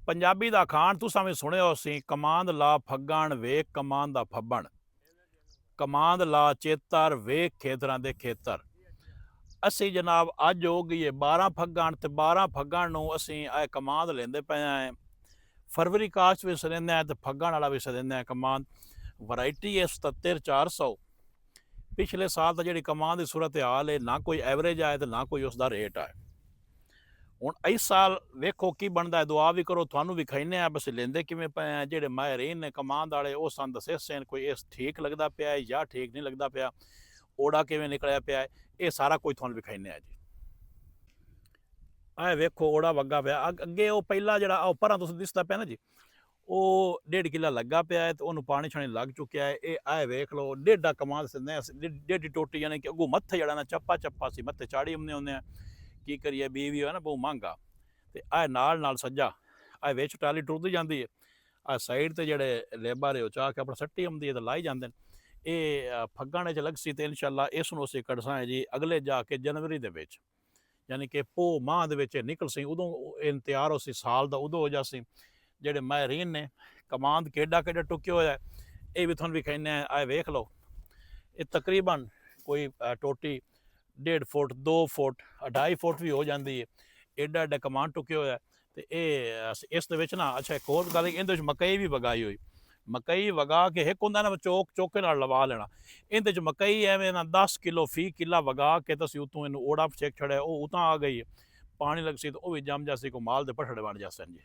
ਪੰਜਾਬੀ ਦਾ ਅਖਾਣ ਤੁਸਾਂ ਵੀ ਸੁਣਿਓ ਸੀ, ਕਮਾਂਦ ਲਾ ਫੱਗਣ ਵੇਖ ਕਮਾਂਦ ਦਾ ਫੱਬਣ, ਕਮਾਂਦ ਲਾ ਚੇਤਰ ਵੇਖ ਖੇਤਰਾਂ ਦੇ ਖੇਤਰ। ਅਸੀਂ ਜਨਾਬ ਅੱਜ ਹੋ ਗਈ ਹੈ 12 ਫੱਗਣ ਤੇ 12 ਫੱਗਣ ਨੂੰ ਅਸੀਂ ਇਹ ਕਮਾਂਦ ਲੈਂਦੇ ਪਏ ਹਾਂ। ਫਰਵਰੀ ਕਾਸ਼ ਵੀ ਸਰਿੰਦੇ ਹਾਂ ਤੇ ਫੱਗਣ ਵਾਲਾ ਵੀ ਸਰਿੰਦੇ ਹਾਂ ਕਮਾਂਦ। ਵਰਾਇਟੀ ਹੈ 77 400। ਪਿਛਲੇ ਸਾਲ ਤਾਂ ਜਿਹੜੀ ਕਮਾਂਦ ਦੀ ਸੂਰਤ ਹਾਲ ਹੈ, ਨਾ ਕੋਈ ਐਵਰੇਜ ਆਏ ਤੇ ਨਾ ਕੋਈ ਉਸਦਾ ਰੇਟ ਆਏ। ਹੁਣ ਇਸ ਸਾਲ ਵੇਖੋ ਕੀ ਬਣਦਾ ਹੈ, ਦੁਆ ਵੀ ਕਰੋ, ਤੁਹਾਨੂੰ ਵੀ ਖਾਈਨੇ ਆ ਬਸ ਲੈਂਦੇ ਕਿਵੇਂ ਪਏ ਆ। ਜਿਹੜੇ ਮਾਹਿਰੀਨ ਨੇ ਕਮਾਂਦ ਵਾਲੇ ਉਹ ਸਾਨੂੰ ਦੱਸੇ ਸਨ ਕੋਈ ਇਸ ਠੀਕ ਲੱਗਦਾ ਪਿਆ ਹੈ ਜਾਂ ਠੀਕ ਨਹੀਂ ਲੱਗਦਾ ਪਿਆ, ओड़ा किवें निकलिया पिया है, ये सारा कुछ तुहानूं विखाइने आ जी। आए वेखो ओड़ा वग्गा पिया अगे, वो पहला जिहड़ा उपरां तुसीं दिसदा पिया ना जी, वो 1.5 किला लग्गा पिया है तो उन्होंने पानी छानी लग चुकिया है। ये आए वेख लो 1.5 कमाल से 1.5 टोटी, यानी कि अगों मत्थे जड़ा ना चप्पा चप्पा सी मत्थे चाड़ी हमने होंगे की करिए, बीवी है ना बहुत महंगा। तो आए नाल सज्जा आए विच टाली टुरदी जाती है, आ साइड ते जेड़े लेबर है चाह के अपना सट्टी आती है तो लाई जाते हैं। ये फग्गण च लग सी तो इंशाअल्लाह इसनूं असीं कढसां है जी अगले जाके जनवरी दे विच, यानी कि पो माह दे विच निकल सी, उदों इन तैयार हो सी साल दा उदों हो जासी। जेड़े माहिरीन ने कमांद केडा केडा टुक्या होया ये भी तुहानूं विखाइने आए वेख लो। ये तकरीबन कोई टोटी 1.5 फुट 2 फुट 2.5 फुट भी हो जाती है, एडा एडा कमांद टुक्या होया। तो ये इस दे विच ना अच्छा एक होर गल, इहदे विच मकई भी वगाई हुई, मकई वगा के एक होंदा ना चौक चौके नाल लवा लेना, इहदे च मकई एवें ना 10 किलो फी किला वगा के तो उतों इनू ओड़ा चेक छड़िया, वो उतां आ गई पानी लग सी तो वह भी जम जासी को माल दे पठड़े बन जासन जी।